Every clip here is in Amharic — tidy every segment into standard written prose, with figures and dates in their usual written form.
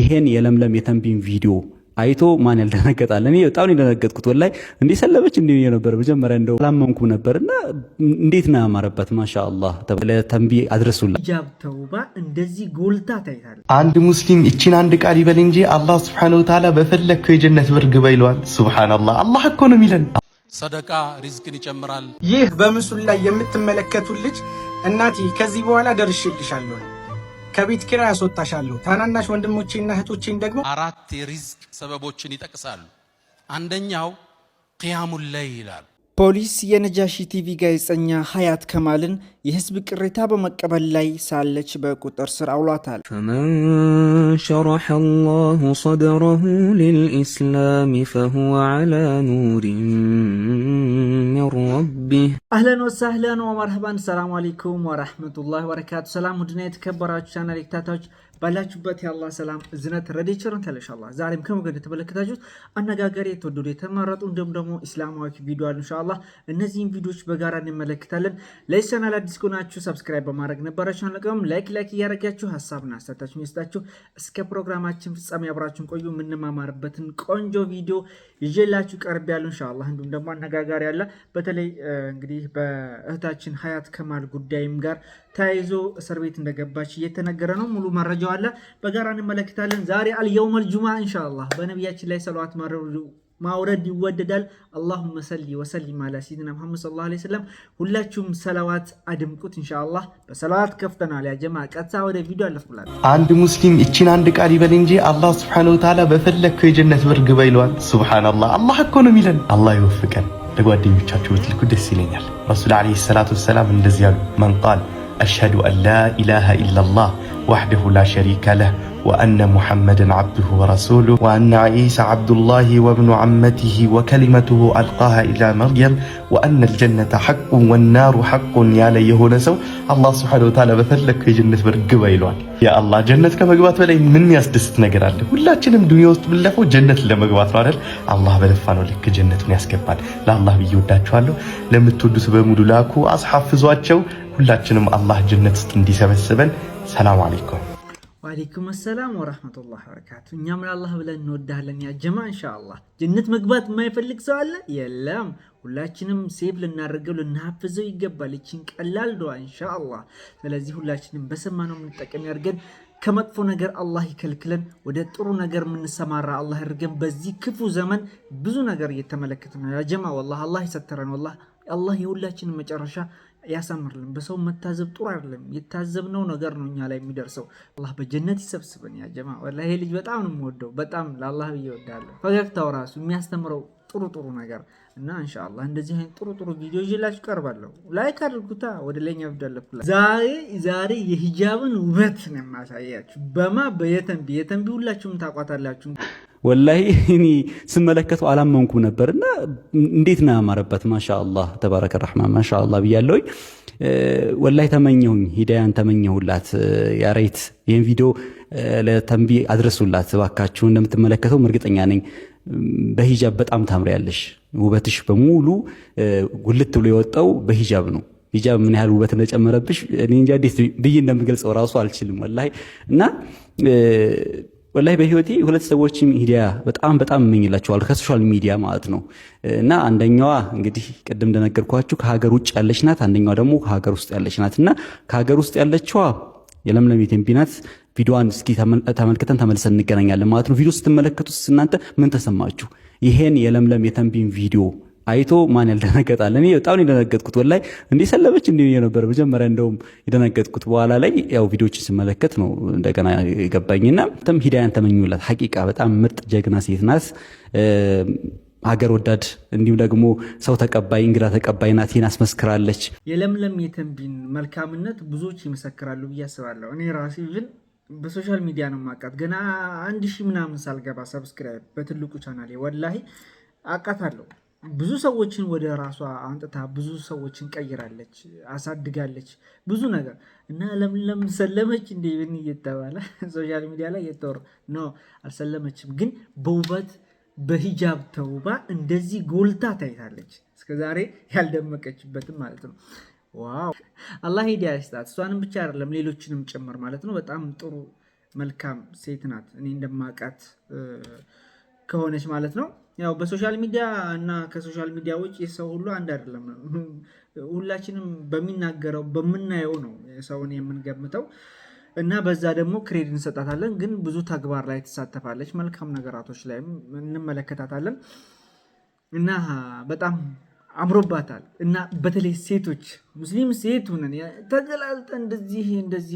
ይሄን የለምለም የተንቢን ቪዲዮ አይቶ ማን ያልደነገጣል? እኔ በጣም እንደነገጥኩት ወላሂ እንዴ ሰለበች እንዴ ነበር መጀመሪያ እንደው አላመንኩም ነበርና እንዴት ነው ያማረበት ማሻአላህ። ለተንቢ አድርሱልኝ። ሂጃብ ተውባ እንደዚህ ጎልታ ታይታለች። አንድ ሙስሊም እቺን አንድ ቃል ይበል እንጂ አላህ Subhanahu Wa Ta'ala በፈለከው የጀነት በር ግባ ይለዋል። ሱብሃንአላህ አላህ እኮ ነው የሚለን። ሰደቃ ሪዝቅን ይጨምራል። ይህ በምስሉ ላይ የምትመለከቱት ልጅ እናቴ ከዚህ በኋላ ደርሼልሻለሁ፣ ከቤት ኪራይ አስወጣሻለሁ፣ ታናናሽ ወንድሞቼና እህቶቼን ደግሞ 4 የሪዝቅ ሰበቦችን ይጠቅሳሉ። አንደኛው ቂያሙል ለይል ይላል። ፖሊስ የነጃሺ ቲቪ ጋዜጠኛ ሀያት ከማልን የህዝብ ቅሬታ በመቀበል ላይ ሳለች በቁጥጥር ስር አውሏታል። ፈመን ሸረሐ አላሁ ሰድረሁ ሊልኢስላም ፈሁወ ዐላ ኑሪን ሚን ረቢህ። አህለን ወሳህለን ወመርሐባን። ሰላሙ አለይኩም ወራህመቱላሂ ወበረካቱ። ሰላም ውድና የተከበራችሁ ቻናል ተከታታዮች ባላችሁበት የአላህ ሰላም እዝነት ረድኤት ተለሻላህ። ዛሬም ከመገድ የተመለከታችሁት አነጋጋሪ የተወደዱ የተመረጡ እንዲሁም ደግሞ እስላማዊ ቪዲዮ አሉ። ኢንሻአላህ እነዚህን ቪዲዮዎች በጋራ እንመለከታለን። ለዚህ ቻናል አዲስ ከሆናችሁ ሰብስክራይብ በማድረግ ነበራችሁን ለቀም ላይክ እያደረጋችሁ ሐሳብና አስተያየታችሁን ይስጣችሁ። እስከ ፕሮግራማችን ፍጻሜ አብራችሁን ቆዩ። የምንማማርበትን ቆንጆ ቪዲዮ ይዤላችሁ ቀርብ ያለው ኢንሻአላህ። እንዲሁም ደግሞ አነጋጋሪ አለ። በተለይ እንግዲህ በእህታችን ሀያት ከማል ጉዳይም ጋር ተያይዞ እስር ቤት እንደገባች እየተነገረ ነው። ሙሉ መረጃ አለ፣ በጋራ እንመለከታለን። ዛሬ አልየውመል ጁሙዓ ኢንሻአላህ በነብያችን ላይ ሰለዋት ማውረድ ይወደዳል። አላሁመ ሰሊ ወሰሊም አላ ሰይድና ሙሐመድ ሰለላሁ ዐለይሂ ወሰለም። ሁላችሁም ሰላዋት አድምቁት ኢንሻአላህ። በሰላዋት ከፍተናል ያ ጀማ። ቀጥታ ወደ ቪዲዮ አለፍኩላችሁ። አንድ ሙስሊም እቺን አንድ ቃል ይበል እንጂ አላህ Subhanahu Wa Ta'ala በፈለከው የጀነት በር ግባ ይለዋል። ሱብሃንአላህ አላህ እኮ ነው የሚለን። አላህ ይወፍቀን። ለጓደኞቻችሁ ብትልኩ ደስ ይለኛል። ረሱል አለይሂ ሰላቱ ወሰላም እንደዚህ ያሉ መን ቃል አሽሀዱ አን ላ ኢላሃ ኢለላህ ወህደሁ ላ ሸሪከ ለህ وأن محمدا عبده ورسوله وأن عيسى عبد الله وابن عمته وكلمته ألقاها إلى مريم وأن الجنة حق والنار حق يا ليهون سو الله سبحانه وتعالى بفلك في جنة برقبة يلوان يا الله جنة كما قبات بلاي من ياسدست نقر عليه ولا تشنم دنيا وسط باللفو جنة لما قبات رادل الله بلفانو لك جنة ياسكبان لا الله بيودات شوالو لما تودو سبامودو لاكو أصحاب فزواتشو ولا تشنم الله جنة ستندي سبسبن سلام عليكم. ወአለይኩም ሰላም ወራህመቱላሂ ወበረካቱ። እኛም ለአላህ ብለን እንወዳለን ያ ጀማ። ኢንሻአላህ ጀነት መግባት የማይፈልግ ሰው አለ? የለም። ሁላችንም ሴቭ ልናደርገው ልናሐፍዘው ይገባል እቺን ቀላል ዱዓ ኢንሻአላህ። ስለዚህ ሁላችንም በሰማነው የምንጠቀም ያድርገን። ከመጥፎ ነገር አላህ ይከልክለን፣ ወደ ጥሩ ነገር የምንሰማራ አላህ ያድርገን። በዚህ ክፉ ዘመን ብዙ ነገር እየተመለከትን ነው ያ ጀማ። ወላሂ አላህ ይሰተረን። ወላሂ አላህ የሁላችንን መጨረሻ ያሳምርልን። በሰው መታዘብ ጥሩ አይደለም። የታዘብነው ነገር ነው እኛ ላይ የሚደርሰው። አላህ በጀነት ይሰብስበን ያ ጀማ። ወላሂ ይሄ ልጅ በጣም ነው የምወደው፣ በጣም ለአላህ ብዬ እወዳለሁ። ፈገግታው ራሱ የሚያስተምረው ጥሩ ነገር እና ኢንሻአላህ እንደዚህ አይነት ጥሩ ቪዲዮ ይዤላችሁ ቀርባለሁ። ላይክ አድርጉታ። ወደ ለኛ ቪዲዮ አለኩላ። ዛሬ የሂጃብን ውበት ነው የማሳያችሁ። በየተንቢ ሁላችሁም ታቋታላችሁ። ወላሂ እኔ ስመለከተው አላመንኩም ነበርና እንዴት ነው ያማረበት ማሻአላህ ተባረከ ረህማን ማሻአላህ ብያለሁኝ። ወላሂ ተመኘሁኝ፣ ሂዳያን ተመኘሁላት። ያሬት ይሄን ቪዲዮ ለተንቢ አድርሱላት እባካችሁ። እንደምትመለከተው እርግጠኛ ነኝ በሂጃብ በጣም ታምሪያለሽ። ውበትሽ በሙሉ ጉልት ብሎ የወጣው በሂጃብ ነው። ሂጃብ ምን ያህል ውበት እንደጨመረብሽ እኔ እንጃ እንዴት ብዬ እንደምገልጸው ራሱ አልችልም ወላሂ። እና ወላሂ በህይወቴ ሁለት ሰዎችም ሂዳያ በጣም እመኝላቸዋለሁ ከሶሻል ሚዲያ ማለት ነው። እና አንደኛዋ እንግዲህ ቅድም እንደነገርኳችሁ ከሀገር ውጭ ያለች ናት፣ አንደኛዋ ደግሞ ከሀገር ውስጥ ያለች ናት። እና ከሀገር ውስጥ ያለችዋ የለምለም የተንቢ ናት። ቪዲዮዋን እስኪ ተመልክተን ተመልሰን እንገናኛለን ማለት ነው። ቪዲዮ ስትመለከቱት እናንተ ምን ተሰማችሁ? ይሄን የለምለም የተንቢን ቪዲዮ አይቶ ማን ያልደነገጣል? እኔ በጣም የደነገጥኩት ወላሂ እንዴ ሰለበች እንዴ ነበር መጀመሪያ እንደውም የደነገጥኩት። በኋላ ላይ ያው ቪዲዮችን ስመለከት ነው እንደገና የገባኝና ተም ሂዳያን ተመኙላት። ሐቂቃ በጣም ምርጥ ጀግና ሴት ናት። ሀገር ወዳድ እንዲሁም ደግሞ ሰው ተቀባይ እንግዳ ተቀባይ ናት። ይሄን አስመስክራለች። የለምለም የተንቢን መልካምነት ብዙዎች ይመሰክራሉ ብዬ አስባለሁ። እኔ ራሴ ግን በሶሻል ሚዲያ ነው ማቃት ገና 1000 ምናምን ሳልገባ ሰብስክራይብ በትልቁ ቻናሌ ወላሂ አቃታለሁ። ብዙ ሰዎችን ወደ ራሷ አንጥታ ብዙ ሰዎችን ቀይራለች፣ አሳድጋለች ብዙ ነገር እና ለምለም ሰለመች እንደ ይብን እየተባለ ሶሻል ሚዲያ ላይ እየተወራ ነው። አልሰለመችም፣ ግን በውበት በሂጃብ ተውባ እንደዚህ ጎልታ ታይታለች። እስከዛሬ ያልደመቀችበትም ማለት ነው። ዋው አላህ ሂዳያ ይስጣት። እሷንም ብቻ አይደለም ሌሎችንም ጭምር ማለት ነው። በጣም ጥሩ መልካም ሴት ናት እኔ እንደማውቃት ከሆነች ማለት ነው። ያው በሶሻል ሚዲያ እና ከሶሻል ሚዲያ ውጭ ሰው ሁሉ አንድ አይደለም። ሁላችንም በሚናገረው በምናየው ነው ሰውን የምንገምተው እና በዛ ደግሞ ክሬዲት እንሰጣታለን። ግን ብዙ ተግባር ላይ ትሳተፋለች፣ መልካም ነገራቶች ላይም እንመለከታታለን እና በጣም አምሮባታል። እና በተለይ ሴቶች ሙስሊም ሴት ሆነን ተገላልጠ እንደዚህ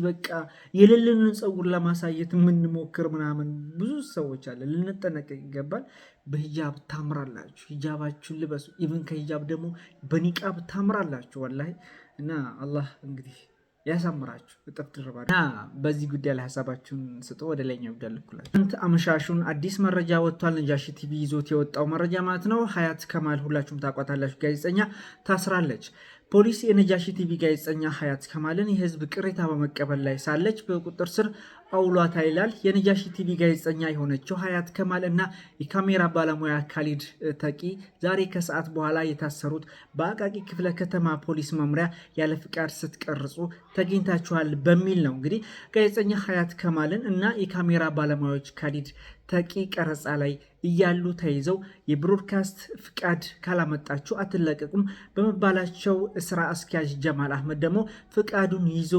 በቃ የሌለንን ፀጉር ለማሳየት የምንሞክር ምናምን ብዙ ሰዎች አለ። ልንጠነቀቅ ይገባል። በሂጃብ ታምራላችሁ፣ ሂጃባችሁን ልበሱ። ኢቭን ከሂጃብ ደግሞ በኒቃብ ታምራላችሁ ወላሂ። እና አላህ እንግዲህ ያሳምራችሁ እጥፍ ድርባ። እና በዚህ ጉዳይ ላይ ሀሳባችሁን ስጡ። ወደ ላይኛው ይደልኩላችሁ። አመሻሹን አዲስ መረጃ ወጥቷል። ነጃሺ ቲቪ ይዞት የወጣው መረጃ ማለት ነው። ሀያት ከማል ሁላችሁም ታቋታላችሁ፣ ጋዜጠኛ ታስራለች። ፖሊስ የነጃሺ ቲቪ ጋዜጠኛ ሀያት ከማልን የህዝብ ቅሬታ በመቀበል ላይ ሳለች በቁጥጥር ስር አውሏታ ይላል። የነጃሺ ቲቪ ጋዜጠኛ የሆነችው ሀያት ከማል እና የካሜራ ባለሙያ ካሊድ ተቂ ዛሬ ከሰዓት በኋላ የታሰሩት በአቃቂ ክፍለ ከተማ ፖሊስ መምሪያ ያለ ፍቃድ ስትቀርጹ ተገኝታችኋል በሚል ነው። እንግዲህ ጋዜጠኛ ሀያት ከማልን እና የካሜራ ባለሙያዎች ካሊድ ተቂ ቀረጻ ላይ እያሉ ተይዘው የብሮድካስት ፍቃድ ካላመጣችሁ አትለቀቁም በመባላቸው ስራ አስኪያጅ ጀማል አህመድ ደግሞ ፍቃዱን ይዞ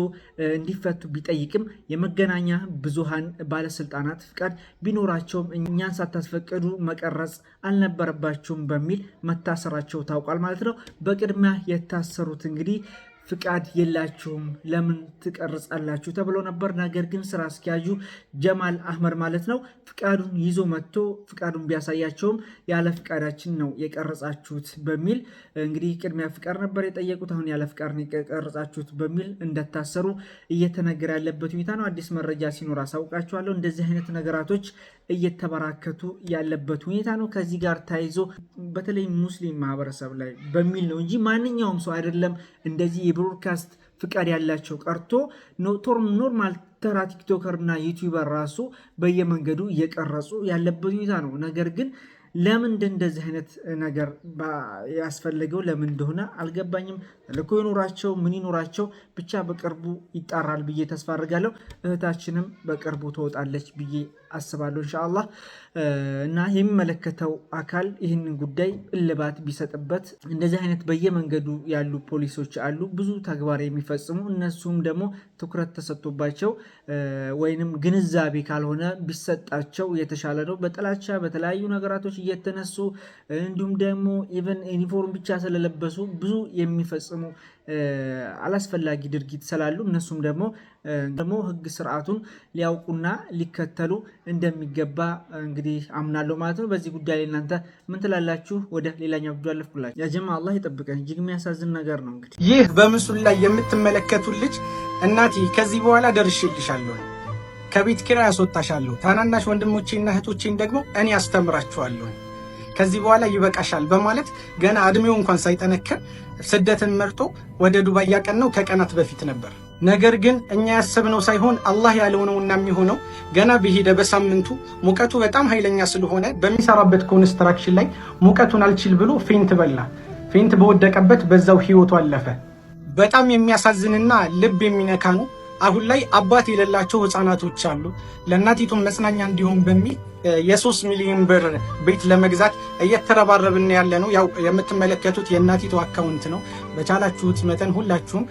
እንዲፈቱ ቢጠይቅም የመገናኛ ብዙሃን ባለስልጣናት ፍቃድ ቢኖራቸውም እኛን ሳታስፈቅዱ መቀረጽ አልነበረባቸውም በሚል መታሰራቸው ታውቋል ማለት ነው። በቅድሚያ የታሰሩት እንግዲህ ፍቃድ የላችሁም ለምን ትቀርጻላችሁ ተብሎ ነበር። ነገር ግን ስራ አስኪያጁ ጀማል አህመድ ማለት ነው ፍቃዱን ይዞ መጥቶ ፍቃዱን ቢያሳያቸውም ያለ ፍቃዳችን ነው የቀረጻችሁት በሚል እንግዲህ ቅድሚያ ፍቃድ ነበር የጠየቁት። አሁን ያለ ፍቃድ ነው የቀረጻችሁት በሚል እንደታሰሩ እየተነገረ ያለበት ሁኔታ ነው። አዲስ መረጃ ሲኖር አሳውቃችኋለሁ። እንደዚህ አይነት ነገራቶች እየተበራከቱ ያለበት ሁኔታ ነው። ከዚህ ጋር ተያይዞ በተለይ ሙስሊም ማህበረሰብ ላይ በሚል ነው እንጂ ማንኛውም ሰው አይደለም እንደዚህ የብሮድካስት ፍቃድ ያላቸው ቀርቶ ኖርማል ተራ ቲክቶከር እና ዩቲዩበር ራሱ በየመንገዱ እየቀረጹ ያለበት ሁኔታ ነው። ነገር ግን ለምን እንደዚህ አይነት ነገር ያስፈልገው ለምን እንደሆነ አልገባኝም። ልኮ ይኖራቸው ምን ይኖራቸው ብቻ በቅርቡ ይጣራል ብዬ ተስፋ አድርጋለሁ። እህታችንም በቅርቡ ትወጣለች ብዬ አስባለሁ ኢንሻአላህ። እና የሚመለከተው አካል ይህንን ጉዳይ እልባት ቢሰጥበት። እንደዚህ አይነት በየመንገዱ ያሉ ፖሊሶች አሉ ብዙ ተግባር የሚፈጽሙ እነሱም ደግሞ ትኩረት ተሰጥቶባቸው ወይንም ግንዛቤ ካልሆነ ቢሰጣቸው የተሻለ ነው። በጥላቻ በተለያዩ ነገራቶች እየተነሱ እንዲሁም ደግሞ ኢቨን ዩኒፎርም ብቻ ስለለበሱ ብዙ የሚፈጽሙ አላስፈላጊ ድርጊት ስላሉ እነሱም ደግሞ ህግ ስርዓቱን ሊያውቁና ሊከተሉ እንደሚገባ እንግዲህ አምናለሁ ማለት ነው። በዚህ ጉዳይ ላይ እናንተ ምን ትላላችሁ? ወደ ሌላኛው ቪዲዮ አለፍኩላችሁ። ያ ጀማ አላህ ይጠብቀን። እጅግ የሚያሳዝን ነገር ነው። እንግዲህ ይህ በምስሉ ላይ የምትመለከቱት ልጅ እናቴ ከዚህ በኋላ ደርሼልሻለሁ፣ ከቤት ኪራይ አስወጣሻለሁ፣ ታናናሽ ወንድሞቼና እህቶቼን ደግሞ እኔ አስተምራችኋለሁ፣ ከዚህ በኋላ ይበቃሻል በማለት ገና እድሜው እንኳን ሳይጠነክር ስደትን መርጦ ወደ ዱባይ ያቀናው ከቀናት በፊት ነበር። ነገር ግን እኛ ያሰብነው ሳይሆን አላህ ያለው ነውና የሚሆነው። ገና በሄደ በሳምንቱ ሙቀቱ በጣም ኃይለኛ ስለሆነ በሚሰራበት ኮንስትራክሽን ላይ ሙቀቱን አልችል ብሎ ፌንት በላ። ፌንት በወደቀበት በዛው ህይወቱ አለፈ። በጣም የሚያሳዝንና ልብ የሚነካ ነው። አሁን ላይ አባት የሌላቸው ህፃናቶች አሉ። ለእናቲቱም መጽናኛ እንዲሆን በሚል የ3 ሚሊዮን ብር ቤት ለመግዛት እየተረባረብን ያለ ነው። ያው የምትመለከቱት የእናቲቱ አካውንት ነው። በቻላችሁት መጠን ሁላችሁም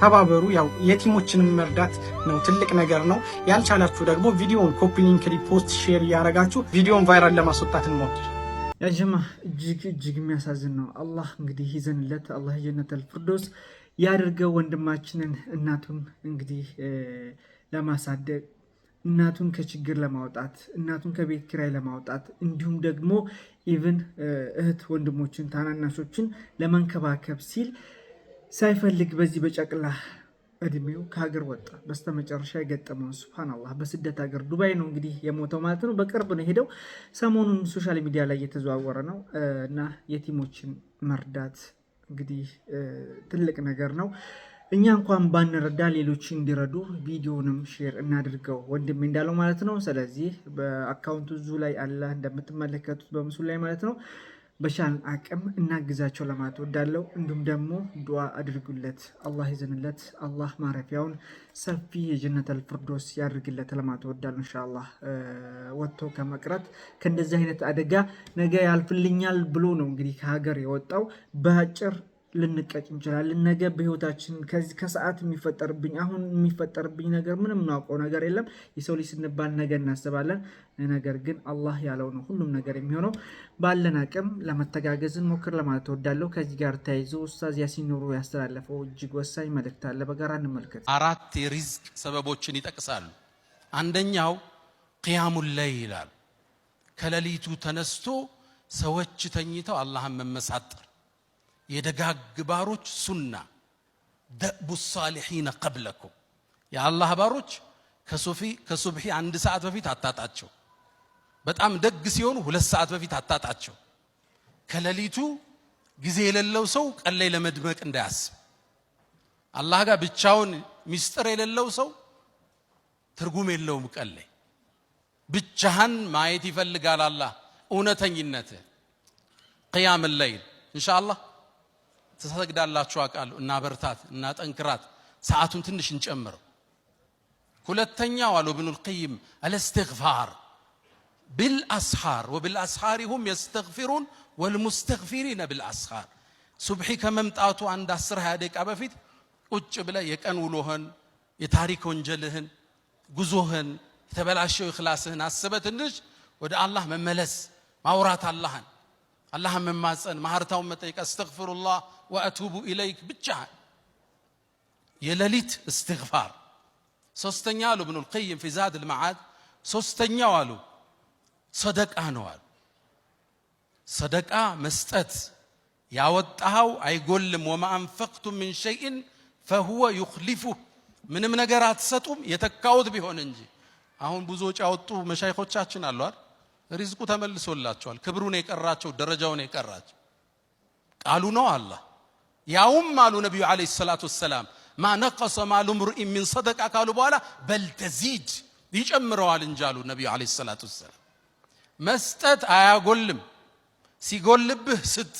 ተባበሩ። ያው የቲሞችንም መርዳት ነው ትልቅ ነገር ነው። ያልቻላችሁ ደግሞ ቪዲዮን ኮፒ ሊንክ፣ ሪፖስት፣ ሼር እያደረጋችሁ ቪዲዮን ቫይራል ለማስወጣት እንሞክር። ያጀማ እጅግ የሚያሳዝን ነው። አላህ እንግዲህ ይዘንለት፣ አላህ የጀነተል ፊርደውስ ያድርገው። ወንድማችንን እናቱን እንግዲህ ለማሳደግ እናቱን ከችግር ለማውጣት እናቱን ከቤት ኪራይ ለማውጣት እንዲሁም ደግሞ ኢቭን እህት ወንድሞችን ታናናሾችን ለመንከባከብ ሲል ሳይፈልግ በዚህ በጨቅላ እድሜው ከሀገር ወጣ። በስተመጨረሻ የገጠመው ሱብሃንአላህ በስደት ሀገር ዱባይ ነው እንግዲህ የሞተው ማለት ነው። በቅርብ ነው ሄደው። ሰሞኑን ሶሻል ሚዲያ ላይ እየተዘዋወረ ነው እና የቲሞችን መርዳት እንግዲህ ትልቅ ነገር ነው። እኛ እንኳን ባንረዳ ሌሎች እንዲረዱ ቪዲዮንም ሼር እናድርገው ወንድሜ እንዳለው ማለት ነው። ስለዚህ በአካውንቱ እዙ ላይ አለ እንደምትመለከቱት በምስሉ ላይ ማለት ነው። በቻልን አቅም እናግዛቸው ለማለት ወዳለው። እንዲሁም ደግሞ ዱዓ አድርጉለት፣ አላህ ይዘንለት፣ አላህ ማረፊያውን ሰፊ የጀነተል ፊርደውስ ያድርግለት ለማለት ወዳለው። ኢንሻአላህ ወጥቶ ከመቅረት ከእንደዚህ አይነት አደጋ ነገ ያልፍልኛል ብሎ ነው እንግዲህ ከሀገር የወጣው። በአጭር ልንቀጭ እንችላለን። ነገ በህይወታችን ከሰዓት የሚፈጠርብኝ አሁን የሚፈጠርብኝ ነገር ምንም እናውቀው ነገር የለም። የሰው ልጅ ስንባል ነገ እናስባለን። ነገር ግን አላህ ያለው ነው ሁሉም ነገር የሚሆነው። ባለን አቅም ለመተጋገዝ እንሞክር ለማለት እወዳለሁ። ከዚህ ጋር ተያይዞ ኡስታዝ ያሲን ኑሩ ያስተላለፈው እጅግ ወሳኝ መልእክት አለ። በጋራ እንመልከት። 4 የሪዝቅ ሰበቦችን ይጠቅሳሉ። አንደኛው ቂያሙል ለይል ይላል። ከሌሊቱ ተነስቶ ሰዎች ተኝተው አላህን መመሳጠር የደጋግ ባሮች ሱና ደእቡ ሳሊሒነ ቀብለኩም የአላህ ባሮች ከሱብሒ 1 ሰዓት በፊት አታጣቸው። በጣም ደግ ሲሆኑ 2 ሰዓት በፊት አታጣቸው። ከሌሊቱ ጊዜ የሌለው ሰው ቀን ላይ ለመድመቅ እንዳያስብ። አላህ ጋር ብቻውን ሚስጥር የሌለው ሰው ትርጉም የለውም። ቀን ላይ ብቻህን ማየት ይፈልጋል አላህ እውነተኝነት። ቂያም ለይል ኢንሻአላህ ተሰግዳላችሁ አቃሉ እና በርታት እና ጠንክራት ሰዓቱን ትንሽ እንጨምር። ሁለተኛው አሉ ኢብኑል ቀይም አልእስትግፋር بالاسحار وبالاسحار هم يستغفرون والمستغفرين بالاسحار ሱብሒ ከመምጣቱ አንድ 10-20 ደቂቃ በፊት ቁጭ ብለ የቀን ውሎህን የታሪክ ወንጀልህን ጉዞህን የተበላሸው ኢኽላስህን አስበህ ትንሽ ወደ አላህ መመለስ ማውራት አላህን መማፀን ማህርታውን መጠየቅ አስተግፍሩላህ ወአቱቡ ኢለይክ ብቻ የሌሊት እስትግፋር። ሶስተኛ አሉ ኢብኑል ቀይም في زاد المعاد ሶስተኛው አሉ ሰደቃ ነው አሉ። ሰደቃ መስጠት ያወጣው አይጎልም። وما انفقتم من شيء فهو يخلفه ምንም ነገር አትሰጡም የተካውት ቢሆን እንጂ። አሁን ብዙዎች ያወጡ መሻይኾቻችን አሉ አይደል? ሪዝቁ ተመልሶላቸዋል። ክብሩን የቀራቸው ደረጃውን የቀራቸው ቃሉ ነው አላህ። ያውም አሉ ነብዩ አለይሂ ሰላቱ ወሰለም ما نقص مال امرئ من صدقه ካሉ በኋላ በል ተዚድ ይጨምረዋል እንጂ አሉ ነብዩ አለይሂ ሰላቱ ወሰለም። መስጠት አያጎልም። ሲጎልብህ ስጥ።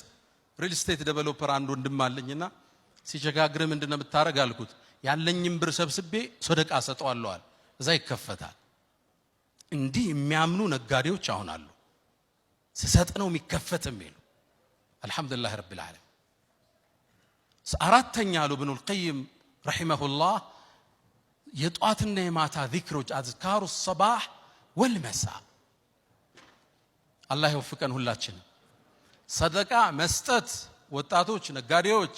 ሪል ስቴት ዴቨሎፐር አንድ ወንድም አለኝና ሲቸጋግር ምንድነው የምታረግ አልኩት። ያለኝም ብር ሰብስቤ ሰደቃ ሰጠዋለሁ አለ። እዛ ይከፈታል። እንዲህ የሚያምኑ ነጋዴዎች አሁን አሉ። ሲሰጥ ነው የሚከፈት የሚሉ አልহামዱሊላህ ረብል ዓለሚን። አራተኛ አሉ ኢብኑል ቀይም ረሂመሁላህ የጧትና የማታ ዚክሮች አዝካሩ الصباح والمساء አላህ ይወፍቀን ሁላችን። ሰደቃ መስጠት ወጣቶች ነጋዴዎች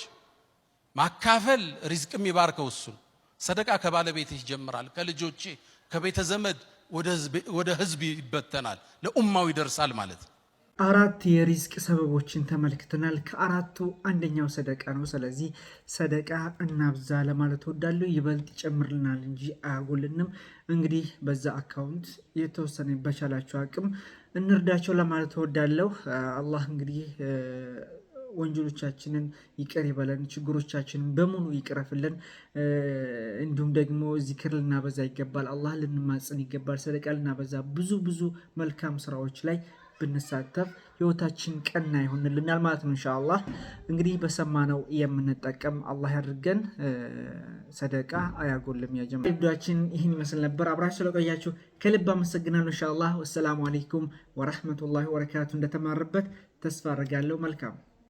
ማካፈል ሪዝቅ የሚባርከው እሱ። ሰደቃ ከባለቤትህ ይጀምራል፣ ከልጆች ከቤተ ዘመድ ወደ ህዝብ ይበተናል፣ ለኡማው ይደርሳል ማለት። 4 የሪዝቅ ሰበቦችን ተመልክተናል። ከአራቱ አንደኛው ሰደቃ ነው። ስለዚህ ሰደቃ እናብዛ ለማለት ወዳለሁ። ይበልጥ ይጨምርልናል እንጂ አያጎልንም። እንግዲህ በዛ አካውንት የተወሰነ በቻላችሁ አቅም እንርዳቸው ለማለት ወዳለሁ። አላህ እንግዲህ ወንጀሎቻችንን ይቅር ይበለን፣ ችግሮቻችንን በሙሉ ይቅረፍልን። እንዲሁም ደግሞ ዚክር ልናበዛ ይገባል፣ አላህ ልንማጽን ይገባል። ሰደቃ ልናበዛ ብዙ መልካም ስራዎች ላይ ብንሳተፍ ህይወታችን ቀና ይሆንልናል ማለት ነው። ኢንሻአላህ እንግዲህ በሰማነው የምንጠቀም አላህ ያድርገን። ሰደቃ አያጎልም። ያ ጀማዓ ቪዲዮአችን ይህን ይመስል ነበር። አብራችሁ ስለቆያችሁ ከልብ አመሰግናለሁ። ኢንሻአላህ ወሰላሙ አለይኩም ወራህመቱላሂ ወበረካቱ። እንደተማረበት ተስፋ አደርጋለሁ። መልካም